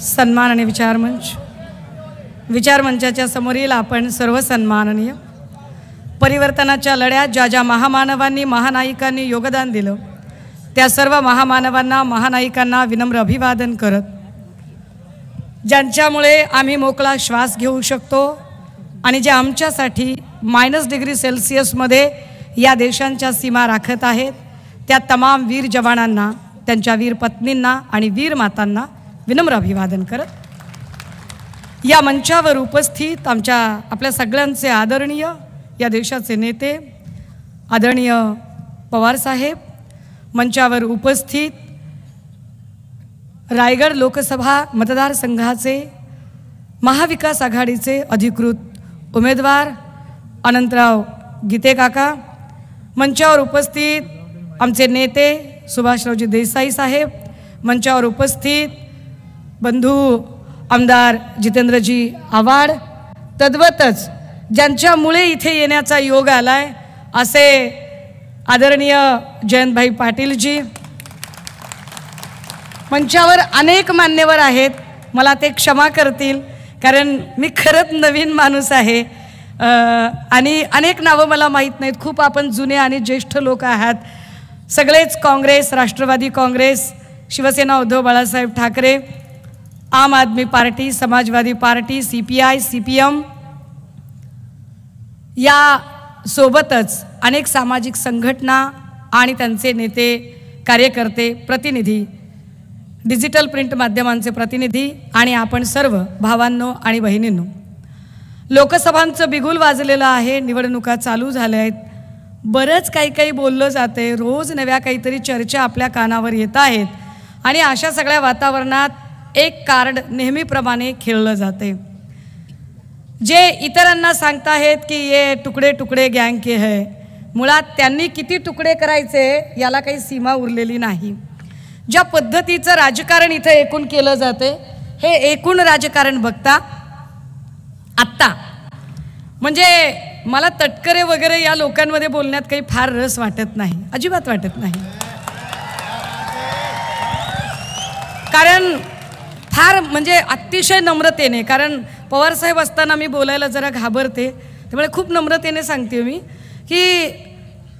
सन्मान आणि विचारमंचाच्या समोरील आपण सर्व सन्माननीय परिवर्तनाच्या लढ्यात ज्या ज्या महामानवांनी महानायिकांनी योगदान दिलं त्या सर्व महामानवांना महानायिकांना विनम्र अभिवादन करत, ज्यांच्यामुळे आम्ही मोकळा श्वास घेऊ शकतो आणि जे आमच्यासाठी -°C या देशांच्या सीमा राखत आहेत त्या तमाम वीर जवानांना, त्यांच्या वीर पत्नींना आणि वीर मातांना विनम्र अभिवादन करत, या मंचावर उपस्थित आपल्या सगळ्यांचे आदरणीय या देशाचे नेते आदरणीय पवार साहेब, मंचावर उपस्थित रायगड लोकसभा मतदारसंघाचे महाविकास आघाडीचे अधिकृत उमेदवार अनंतराव गीते काका, मंचावर उपस्थित आमचे नेते सुभाषरावजी देसाई साहेब, मंचावर उपस्थित बंधू आमदार जितेंद्रजी आव्हाड, तद्वतच ज्यांच्यामुळे इथे येण्याचा योग आलाय असे आदरणीय जयंतभाई पाटीलजी, मंचावर अनेक मान्यवर आहेत, मला ते क्षमा करतील कारण मी खरंच नवीन माणूस आहे आणि अनेक नावं मला माहीत नाहीत, खूप आपण जुने आणि ज्येष्ठ लोक आहात, सगळेच काँग्रेस, राष्ट्रवादी काँग्रेस, शिवसेना उद्धव बाळासाहेब ठाकरे, आम आदमी पार्टी, समाजवादी पार्टी, CPI, CPM या सोबतच अनेक सामाजिक संघटना आणि त्यांचे नेते, कार्यकर्ते, प्रतिनिधी, डिजिटल प्रिंट माध्यमांचे प्रतिनिधी आणि आपण सर्व भावांनो आणि बहिणींनो, लोकसभांचं बिगुल वाजलेलं आहे, निवडणुका चालू झाल्या आहेत, बरंच काही बोललं जाते, रोज नव्या काहीतरी चर्चा आपल्या कानावर येत आहेत आणि अशा सगळ्या वातावरणात एक कार्ड नेहमीप्रमाणे खेळलं जाते, जे इतरांना सांगताहेत की ये टुकडे टुकडे गँग के है, मुळात त्यांनी किती तुकडे करायचे याला काही सीमा उरलेली नाही. ज्या पद्धतीचं राजकारण इथं एकूण केलं जाते हे एकूण राजकारण बघता आत्ता म्हणजे मला तटकरे वगैरे या लोकांमध्ये बोलण्यात काही फार रस वाटत नाही, अजिबात वाटत नाही, कारण फार म्हणजे अतिशय नम्रतेने, कारण पवारसाहेब असताना मी बोलायला जरा घाबरते, त्यामुळे खूप नम्रतेने सांगते मी की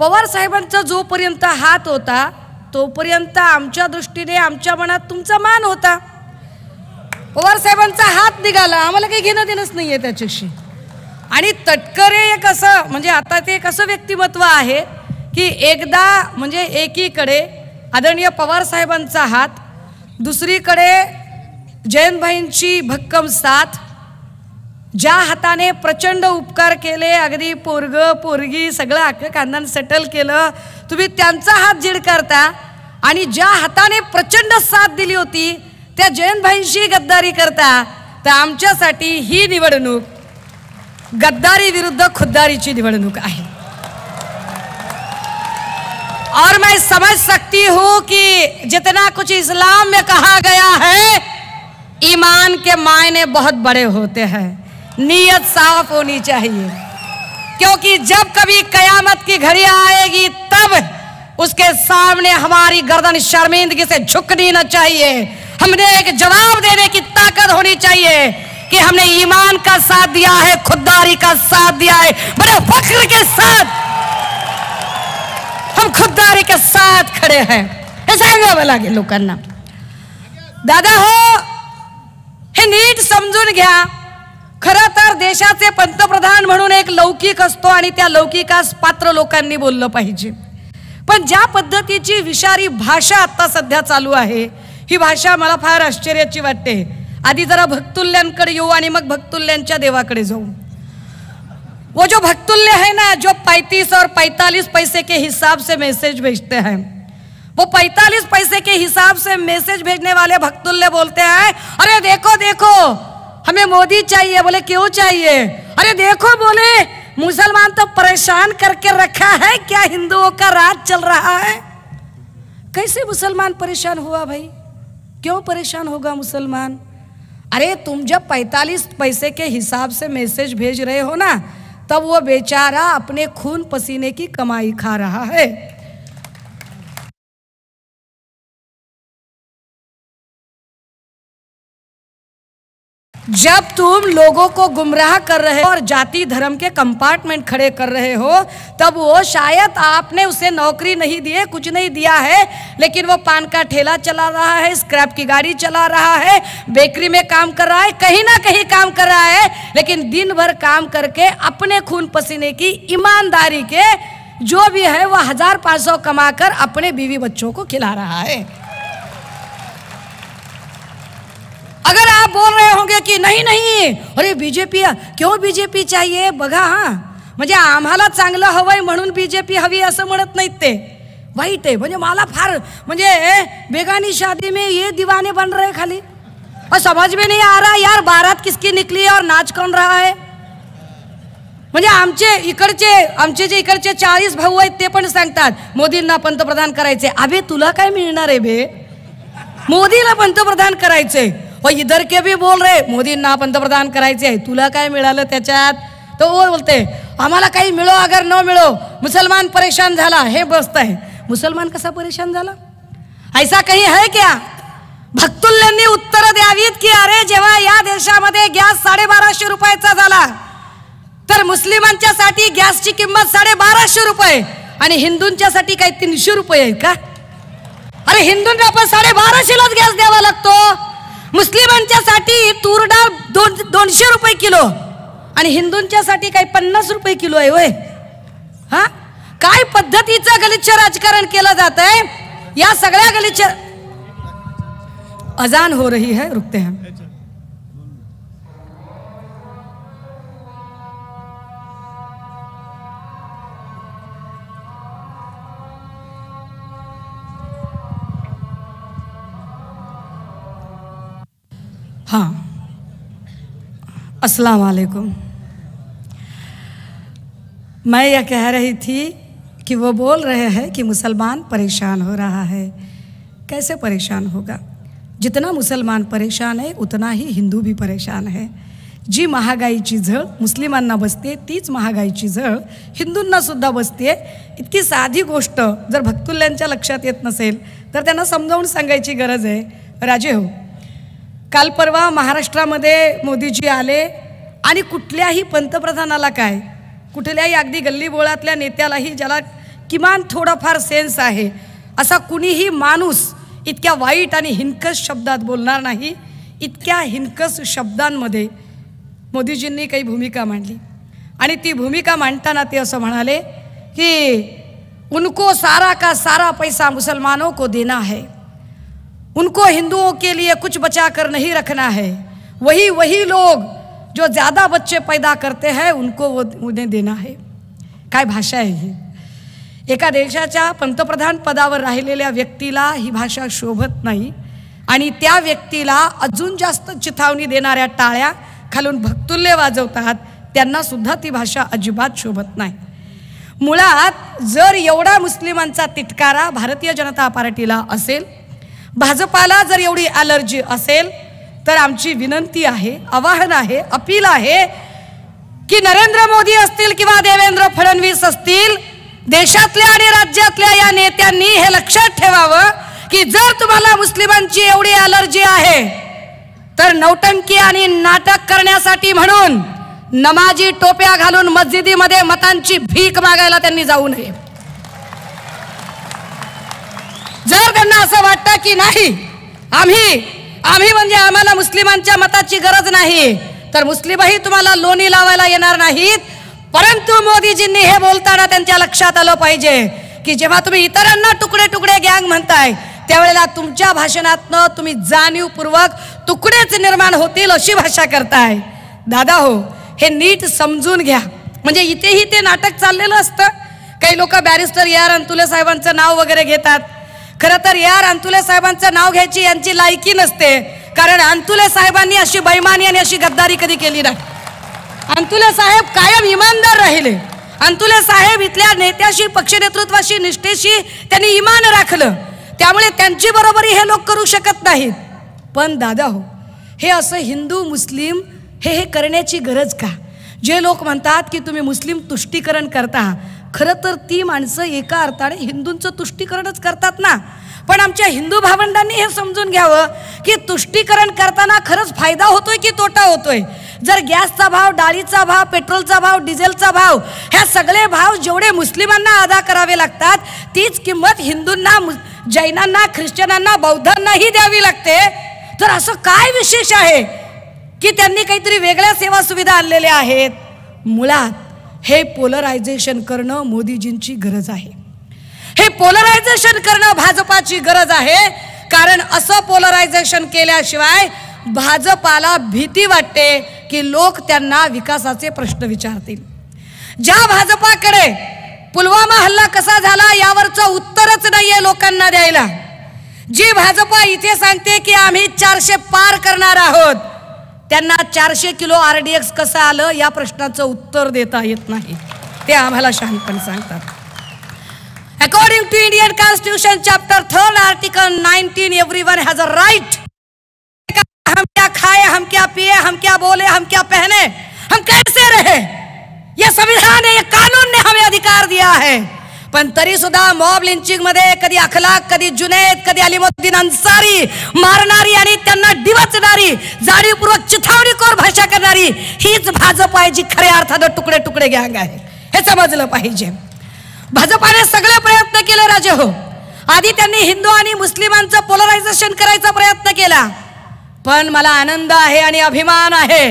पवारसाहेबांचा जोपर्यंत हात होता तोपर्यंत आमच्या दृष्टीने आमच्या मनात तुमचा मान होता, पवारसाहेबांचा हात निघाला आम्हाला काही घेणं देणंच नाही आहे त्याच्याशी. आणि तटकरे एक असं म्हणजे आता ते एक असं व्यक्तिमत्व आहे की एकदा म्हणजे एकीकडे आदरणीय पवारसाहेबांचा हात, दुसरीकडे जयंतभाईंची भक्कम साथ, ज्या हाताने प्रचंड उपकार केले, अगदी पोरगं पोरगी सगळं अख्खं खानदान सेटल केलं, तुम्ही त्यांचा हात झीड करता आणि ज्या हाताने प्रचंड साथ दिली होती त्या जयंतभाईंशी गद्दारी करता, तर आमच्यासाठी ही निवडणूक गद्दारी विरुद्ध खुद्दारीची निवडणूक आहे. और मैं समझ सकती हूँ कि जितना कुछ इस्लाम में कहा गया है, ईमान के मायने बहुत बड़े होते हैं, नीयत साफ होनी चाहिए, क्योंकि जब कभी कयामत की घड़ी आएगी तब उसके सामने हमारी गर्दन शर्मिंदगी से झुकनी न चाहिए, हमने एक जवाब देने की ताकत होनी चाहिए कि हमने ईमान का साथ दिया है, खुददारी का साथ दिया है, बड़े फख्र के साथ हम खुददारी के साथ खड़े हैं, हे सांगावं लागेल लोकांना. दादा हो, हे नीट समजून घ्या, खरं तर देशाचे पंतप्रधान म्हणून एक लौकिक असतो आणि त्या लौकिकास पात्र लोकांनी बोललं पाहिजे, पण ज्या पद्धतीची विषारी भाषा आता सध्या चालू आहे ही भाषा मला फार आश्चर्याची वाटते. आधी जरा भक्तुल्यांकडे येऊ आणि मग भक्तुल्यांच्या देवाकडे जाऊ. वो जो भक्तुल्य है ना, जो 35 और 45 पैसे के हिसाब से मैसेज भेजते हैं, वो 45 पैसे के हिसाब से मैसेज भेजने वाले भक्तुल्य बोलते हैं, अरे देखो देखो हमें मोदी चाहिए. बोले क्यों चाहिए? अरे देखो बोले मुसलमान तो परेशान करके रखा है, क्या हिंदुओं का राज चल रहा है. कैसे मुसलमान परेशान हुआ भाई, क्यों परेशान होगा मुसलमान? अरे तुम जब 45 पैसे के हिसाब से मैसेज भेज रहे हो ना, तब वो बेचारा अपने खून पसीने की कमाई खा रहा है. जब तुम लोगों को गुमराह कर रहे हो और जाति धर्म के कंपार्टमेंट खड़े कर रहे हो, तब वो शायद आपने उसे नौकरी नहीं दी है, कुछ नहीं दिया है, लेकिन वो पान का ठेला चला रहा है, स्क्रैप की गाड़ी चला रहा है, बेकरी में काम कर रहा है, कहीं ना कहीं काम कर रहा है, लेकिन दिन भर काम करके अपने खून पसीने की ईमानदारी के जो भी है वो 1500 कमाकर अपने बीवी बच्चों को खिला रहा है। अगर आप बोल रहे होंगे कि नहीं नहीं, अरे बीजेपी, क्यों बीजेपी चाहिए बघा, म्हणजे आम्हाला चांगलं हवंय म्हणून बीजेपी हवी असं म्हणत नाहीत ते, वाईट आहे। म्हणजे मला फार म्हणजे बेगानी शादी में ये दीवाने बन रहे खाली, और समझ में नहीं आ रहा यार बारात किसकी निकली है और नाच कौन रहा है। म्हणजे आमचे जे इकडचे 40 भाऊ आहेत ते पण सांगतात मोदींना पंतप्रधान करायचे। अबे तुला काय मिळणार आहे बे, मोदीला पंतप्रधान करायचंय, और इधर के भी बोल रहे मोदींना पंतप्रधान करायचे, तुला काय मिळालं त्याच्यात। तो वो बोलते आम्हाला काही मिळो अगर न मिळो, मुसलमान परेशान झाला, हे बसत आहे। मुसलमान कसा परेशान झाला, ऐसा कहीं है क्या। भक्तुल्यांनी उत्तर द्यावीत की अरे जेव्हा या देशामध्ये गॅस 1250 रुपयाचा झाला, तर मुस्लिमांच्या साठी गॅसची किंमत 1250 रुपये आणि हिंदूंच्या साठी काही 300 रुपये आहे का। अरे हिंदूंना आपण 1250लाच गॅस द्यावा लागतो, मुस्लिमांच्या साठी तूर डाळ 200 रुपये किलो आणि हिंदूंच्या साठी काही 50 रुपये किलो आहे होय। हा काय पद्धतीचं गलिच्छ राजकारण केलं जात आहे। या सगळ्या गलिच्छ, अजान हो रही है, रुकते हैं। हाँ, अस्सलाम वालेकुम। मैं यह कह रही थी कि वो बोल रहे हैं कि मुसलमान परेशान हो रहा है। कैसे परेशान होगा, जितना मुसलमान परेशान है उतना ही हिंदू भी परेशान है। जी महागाईची झळ मुस्लिमांना बसते तीच महागाईची झळ हिंदूंना सुद्धा बसते। इतकी साधी गोष्ट जर भक्तुल्यांच्या लक्षात येत नसेल तर त्यांना समजावून सांगायची गरज आहे। राजे हो, काल परवा महाराष्ट्रामध्ये मोदीजी आले आणि कुठल्याही पंतप्रधानाला काय, कुठल्याही अगदी गल्लीबोळातल्या नेत्यालाही ज्याला किमान थोडाफार सेन्स आहे असा कुणीही माणूस इतक्या वाईट आणि हिनकस शब्दात बोलणार नाही। इतक्या हिनकस शब्दांमध्ये मोदीजींनी काही भूमिका मांडली आणि ती भूमिका मांडताना ते असं म्हणाले की उनको सारा का सारा पैसा मुसलमानों को देना है, उनको हिंदुओं के लिए कुछ बचा कर नहीं रखना है, वही लोग जो ज़्यादा बच्चे पैदा करते हैं उनको वो उन्हें देना है। काय भाषा आहे ही। एका देशाच्या पंतप्रधान पदावर राहिलेल्या व्यक्तीला ही भाषा शोभत नाही आणि त्या व्यक्तीला अजून जास्त चिथावणी देणाऱ्या टाळ्या खालून भक्तुल्य वाजवतात, त्यांना सुद्धा ती भाषा अजिबात शोभत नाही। मुळात जर एवढा मुस्लिमांचा तिटकारा भारतीय जनता पार्टीला असेल, भाजपाला जर एवढी ॲलर्जी असेल, तर आमची विनंती आहे, आवाहन आहे, अपील आहे की नरेंद्र मोदी असतील किंवा देवेंद्र फडणवीस असतील, देशातल्या आणि राज्यातल्या या नेत्यांनी हे लक्षात ठेवावं की जर तुम्हाला मुस्लिमांची एवढी ॲलर्जी आहे तर नौटंकी आणि नाटक करण्यासाठी म्हणून नमाजी टोप्या घालून मस्जिदीमध्ये मतांची भीक मागायला त्यांनी जाऊ नये। जर त्यांना असं वाटतं की नाही आम्ही म्हणजे आम्हाला मुस्लिमांच्या मताची गरज नाही, तर मुस्लिमही तुम्हाला लोणी लावायला येणार नाहीत। परंतु मोदीजींनी हे बोलताना त्यांच्या लक्षात आलं पाहिजे की जेव्हा तुम्ही इतरांना तुकडे तुकडे गँग म्हणताय त्यावेळेला तुमच्या भाषणातनं तुम्ही जाणीवपूर्वक तुकडेच निर्माण होतील अशी भाषा करताय। दादा हो, हे नीट समजून घ्या। म्हणजे इथेही ते नाटक चाललेलं असतं। काही लोक बॅरिस्टर यार अंतुले साहेबांचं नाव वगैरे घेतात। खरं तर यार अंतुले साहेबांचं नाव घ्यायची यांची लायकी नसते, कारण अंतुले साहेबांनी अशी बेईमानी आणि अशी गद्दारी कधी केली नाही। अंतुले साहेब कायम इमानदार राहिले। अंतुले साहेब इथल्या नेत्याशी, पक्ष नेतृत्वाशी, निष्ठेशी त्यांनी इमान राखलं, त्यामुळे त्यांची बरोबरी हे लोक करू शकत नाहीत। पण दादा हो, हे असं हिंदू मुस्लिम हे करण्याची गरज का। जे लोक म्हणतात की तुम्ही मुस्लिम तुष्टीकरण करता, खरं तर ती माणसं एका अर्थाने हिंदूंचं तुष्टीकरणच करतात ना। पण आमच्या हिंदू भावंडांनी हे समजून घ्यावं की तुष्टीकरण करताना खरंच फायदा होतोय की तोटा होतोय? जर गॅसचा भाव, डाळीचा भाव, पेट्रोलचा भाव, डिझेलचा भाव, ह्या सगळे भाव जेवढे मुस्लिमांना अदा करावे लागतात तीच किंमत हिंदूंना, जैनांना, ख्रिश्चनांना, बौद्धांनाही द्यावी लागते. तर असं काय विशेष आहे की त्यांनी काहीतरी वेगळ्या सेवा सुविधा आणलेल्या आहेत? मुळात हे पोलरायझेशन करणं मोदीजींची गरज आहे. हे पोलरायझेशन करणं भाजपाची गरज आहे. कारण असं पोलरायझेशन केल्याशिवाय भाजपाला भीती वाटते की लोक त्यांना विकासाचे प्रश्न विचारतील. ज्या भाजपाकडे पुलवामा हल्ला कसा झाला यावरचं उत्तरच नाहीये लोकांना द्यायला, जी भाजपा इथे सांगते की आम्ही 400 पार करणार आहोत, त्यांना 400 किलो RDX कसं आलं या प्रश्नाचं उत्तर देता येत नाही. ते आम्हाला शहाणपण सांगतात. According to Indian constitution chapter 3 article 19 everyone has a right. हम क्या खाए, हम क्या पिए, हम क्या बोले, हम क्या पहने, हम कैसे रहे, ये संविधान है, ये कानून ने हमें अधिकार दिया है. पण तरी सुद्धा मॉब लिंचिंग मध्ये कधी अखलाक, कधी जुनैद, कधी अलीमुद्दीन अन्सारी मारणारी आणि त्यांना डिवचणारी, जाणीवपूर्वक चिथावणीखोर भाषा करणारी हीच भाजप आहे, जी खऱ्या अर्थानं तुकडे तुकडे गँग आहे. हे समजलं पाहिजे. भाजपाने सगळे प्रयत्न केले राजे हो. आधी त्यांनी हिंदू आणि मुस्लिमांचं पोलरायझेशन करायचा प्रयत्न केला. पण मला आनंद आहे आणि अभिमान आहे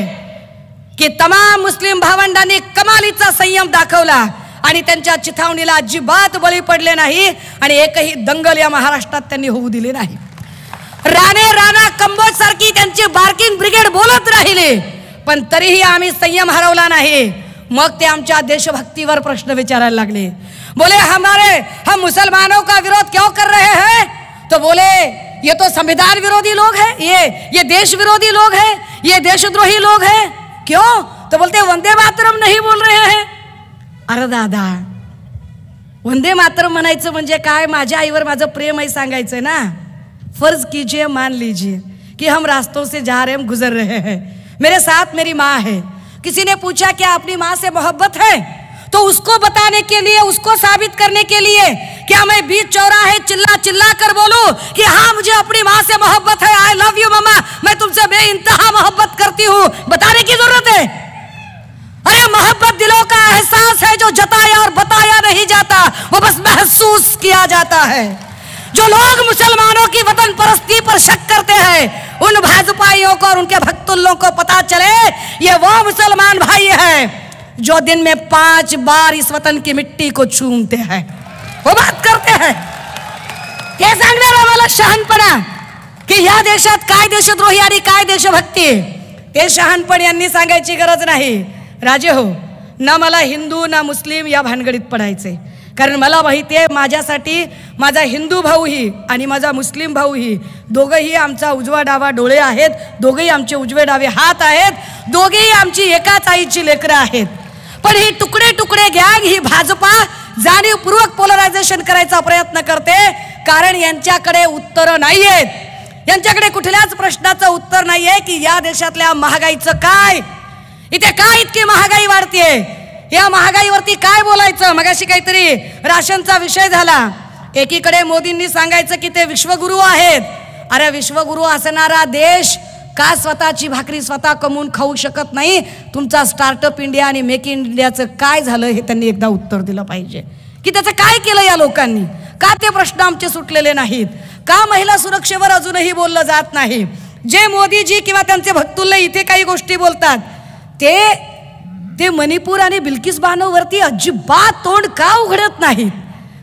की तमाम मुस्लिम भावंडांनी कमालीचा संयम दाखवला आणि त्यांच्या चिथावणीला अजिबात बळी पडले नाही आणि एकही दंगल या महाराष्ट्रात त्यांनी होऊ दिली नाही. राणे, राणा, कंबोज सारखी त्यांची बार्किंग ब्रिगेड बोलत राहिली, पण तरीही आम्ही संयम हरवला नाही. मग ते आमच्या देशभक्तीवर प्रश्न विचारायला लागले. बोले हम मुसलमानों का विरोध क्यों कर रहे हैं? तो बोले ये तो संविधान विरोधी लोग हैं, ये देश विरोधी लोग हैं, ये देशद्रोही लोग हैं. क्यों? तो बोलते वंदे मातरम नहीं बोल रहे हैं. अरे दादा, वंदे मातरम म्हणायचं म्हणजे काय? माझ्या आईवर माझं प्रेम आहे सांगायचं ना. फर्ज कीजिए, मान लीजिए कि हम रास्तों से जा रहे, हम गुजर रहे हैं, मेरे साथ मेरी माँ है. किसी ने पूछा क्या अपनी माँ से मोहब्बत है? तो उसको बताने के लिए, उसको साबित करने के लिए क्या मैं बीच चौराहे चिल्ला चिल्ला कर बोलूं कि हाँ मुझे अपनी माँ से मोहब्बत है, आई लव यू मम्मा, मैं तुमसे बेइंतहा मोहब्बत करती हूँ, बताने की जरूरत है? अरे मोहब्बत दिलों का एहसास है जो जताया और बताया नहीं जाता, वो बस महसूस किया जाता है. जो लोग मुसलमानों की वतन परस्ती पर शक करते हैं, उन भाजपाइयों को और उनके भक्तुल्लों को पता चले ये वो मुसलमान भाई है जो दिन में 5 बार इस वतन की मिट्टी को चूमते हैं, वो बात करते हैं. हे सांगणार आम्हाला शहाणपणा की या देशात काय देशद्रोही आणि काय देशभक्ती, ते शहाणपण यांनी सांगायची गरज नाही. राजे हो, ना मला हिंदू ना मुस्लिम या भानगडीत पडायचे. कारण मला माहिती आहे माझ्यासाठी माझा हिंदू भाऊही आणि माझा मुस्लिम भाऊही दोघंही आमचा उजवा डावा डोळे आहेत, दोघेही आमचे उजवे डावे हात आहेत, दोघेही आमची एकाच आईची लेकरं आहेत. पण ही तुकडे तुकडे गँग, ही भाजपा जाणीवपूर्वक पोलरायझेशन करायचा प्रयत्न करते. कारण यांच्याकडे उत्तरं नाही आहेत. यांच्याकडे कुठल्याच प्रश्नाचं उत्तर नाहीये की या देशातल्या महागाईचं काय, इथे काय इतकी महागाई वाढतीये, या महागाईवरती काय बोलायचं. मगाशी काहीतरी राशनचा विषय झाला. एकीकडे मोदींनी सांगायचं की ते विश्वगुरु आहेत. अरे विश्वगुरु असणारा देश का स्वतःची भाकरी स्वतः कमवून खाऊ शकत नाही? तुमचा स्टार्टअप इंडिया आणि मेक इन इंडियाचं काय झालं हे त्यांनी एकदा उत्तर दिलं पाहिजे की त्याचं काय केलं या लोकांनी. का ते प्रश्न आमचे सुटलेले नाहीत? का महिला सुरक्षेवर अजूनही बोललं जात नाही? जे मोदीजी किंवा त्यांचे भक्तुल्ले इथे काही गोष्टी बोलतात ते मणिपूर आणि बिल्किस बानोवरती अजिबात तोंड का उघडत नाहीत?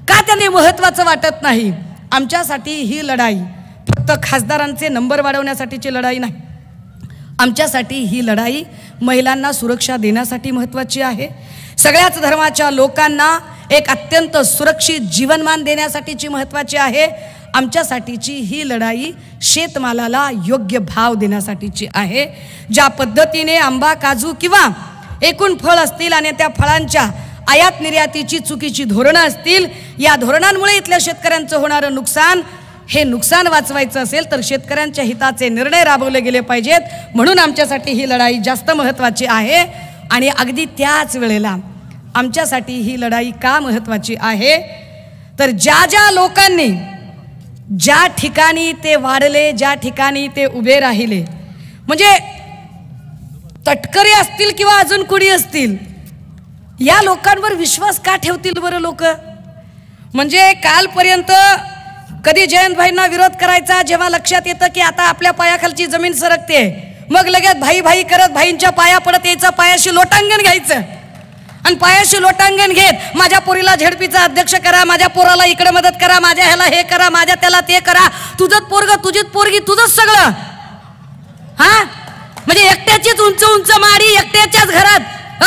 का त्यांनी महत्त्वाचं वाटत नाही? आमच्यासाठी ही लढाई फक्त खासदारांचे नंबर वाढवण्यासाठीची लढाई नाही. आमच्यासाठी ही लढाई महिलांना सुरक्षा देण्यासाठी महत्त्वाची आहे. सगळ्याच धर्माच्या लोकांना एक अत्यंत सुरक्षित जीवनमान देण्यासाठीची महत्त्वाची आहे. आमच्यासाठीची ही लढाई शेतमालाला योग्य भाव देण्यासाठीची आहे. ज्या पद्धतीने आंबा, काजू किंवा एकूण फळ असतील आणि त्या फळांच्या आयात निर्यातीची चुकीची धोरणं असतील, या धोरणांमुळे इथल्या शेतकऱ्यांचं होणारं नुकसान, हे नुकसान वाचवायचं असेल तर शेतकऱ्यांच्या हिताचे निर्णय राबवले गेले पाहिजेत. म्हणून आमच्यासाठी ही लढाई जास्त महत्त्वाची आहे. आणि अगदी त्याच वेळेला आमच्यासाठी ही लढाई का महत्त्वाची आहे तर ज्या ज्या लोकांनी ज्या ठिकाणी ते वाढले, ज्या ठिकाणी ते उभे राहिले, म्हणजे तटकरे असतील किंवा अजून कुणी असतील, या लोकांवर विश्वास का ठेवतील बरं लोक? म्हणजे कालपर्यंत कधी जयंतभाईंना विरोध करायचा, जेव्हा लक्षात येतं की आता आपल्या पायाखालची जमीन सरकते, मग लगेच भाई भाई करत भाईंच्या पाया पडत यायचं, पायाशी लोटांगण घ्यायचं आणि पायाशी लोटांगण घेत माझ्या पोरीला झेडपीचा अध्यक्ष करा, माझ्या पोराला इकडे मदत करा, माझ्या ह्याला हे करा, माझ्या त्याला ते करा, तुझंच पोरग तुझीच पोरगी तुझंच सगळं. हा म्हणजे एकट्याचीच उंच उंच माडी, एकट्याच्याच घरात,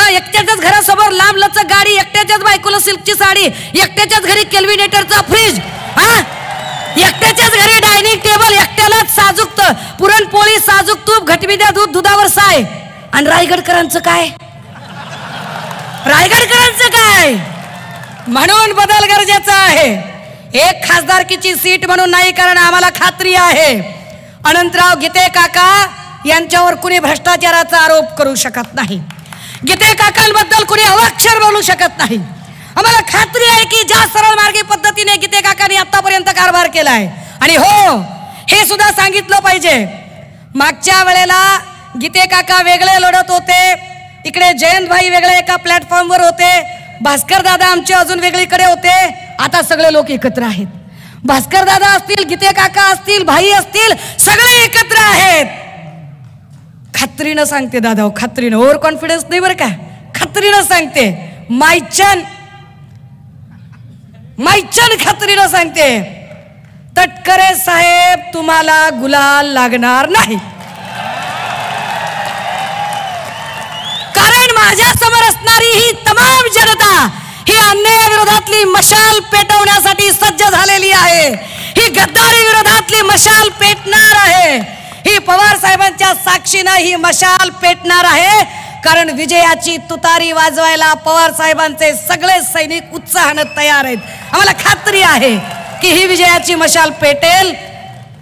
एकट्याच्याच घरासमोर लांब लचक गाडी, एकट्याच्याच बायकोला सिल्कची साडी, एकट्याच्याच घरी केल्विनेटरचा फ्रीज, हा एकट्याच्याच घरी डायनिंग टेबल, एकट्यालाच साजूक पुरणपोळी, साजूक तूप, घटविद्या दूध, दुधावर साय. आणि रायगडकरांचं काय? रायगडकरांचं काय? म्हणून बदल गरजेचा आहे. एक खासदारकीची सीट म्हणून नाही, कारण आम्हाला खात्री आहे अनंतराव गीते काका यांच्यावर कुणी भ्रष्टाचाराचा आरोप करू शकत नाही. गीते काकांबद्दल कुणी अवाक्षर बोलू शकत नाही. आम्हाला खात्री आहे की ज्या सरळ मार्गी पद्धतीने गीते काकांनी आतापर्यंत कारभार केलाय, आणि हो हे सुद्धा सांगितलं पाहिजे, मागच्या वेळेला गीते काका वेगळे लढत होते, इकडे जयंतभाई वेगळे एका प्लॅटफॉर्मवर होते, भास्कर दादा आमचे अजून वेगळीकडे होते. आता सगळे लोक एकत्र आहेत. भास्कर दादा असतील, गीते काका असतील, भाई असतील, सगळे एकत्र आहेत. खात्रीनं सांगते दादा, खात्रीनं, ओव्हर कॉन्फिडन्स नाही बरं का, खात्रीनं सांगते, मायचन खात्रीनं सांगते, तटकरे साहेब तुम्हाला गुलाल लागणार नाही. कारण माझ्या समोर असणारी ही तमाम जनता ही अन्यायाविरोधातली मशाल पेटवण्यासाठी सज्ज झालेली आहे. ही गद्दारी विरोधातली मशाल पेटणार आहे. ही पवार साहेबांच्या साक्षीनं ही मशाल पेटणार आहे. कारण विजयाची तुतारी वाजवायला पवार साहेबांचे सगळे सैनिक उत्साहाने तयार आहेत. आम्हाला खात्री आहे की ही विजयाची मशाल पेटेल.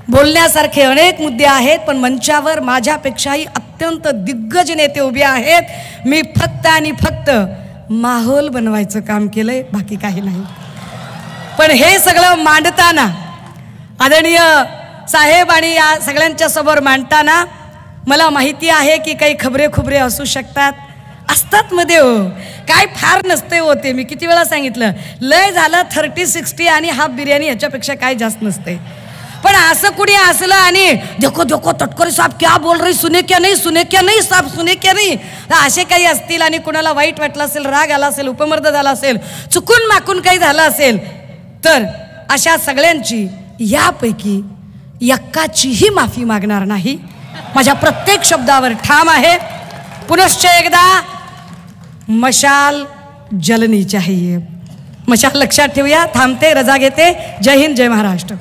बोलण्यासारखे अनेक मुद्दे आहेत, पण मंचावर माझ्यापेक्षाही अत्यंत दिग्गज नेते उभे आहेत. मी फक्त आणि फक्त माहोल बनवायचं काम केलंय, बाकी काही नाही. पण हे सगळं मांडताना, आदरणीय साहेब आणि या सगळ्यांच्या समोर मांडताना मला माहिती आहे की काही खबरे खुबरे असू शकतात, असतात मध्ये हो, काय फार नसते होते. मी किती वेळा सांगितलं, लय झालं 30-60 आणि हाफ बिर्याणी, याच्यापेक्षा काय जास्त नसते. पण असं कुणी असलं आणि देखो देखो तटकरे साहब क्या बोल रही, सुने क्या नहीं साहब, सुने क्या नहीं, असे काही असतील आणि कुणाला वाईट वाटलं असेल, राग आला असेल, उपमर्द झाला असेल, चुकून माकून काही झालं असेल, तर अशा सगळ्यांची यापैकी एक्काचीही माफी मागणार नाही. माझ्या प्रत्येक शब्दावर ठाम आहे. पुनश्च एकदा, मशाल जलनी चाहिए. मशाल लक्षात ठेवूया. थांबते, रजा घेते. जय हिंद, जय महाराष्ट्र.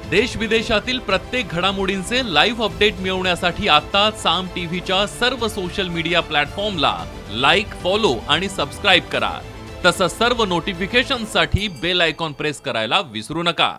देश विदेशातील प्रत्येक घडामोडींचे लाईव्ह अपडेट मिळवण्यासाठी आता साम टीव्हीच्या सर्व सोशल मीडिया प्लॅटफॉर्मला लाईक, फॉलो आणि सबस्क्राईब करा. तसंच सर्व नोटिफिकेशनसाठी बेल आयकॉन प्रेस करायला विसरू नका.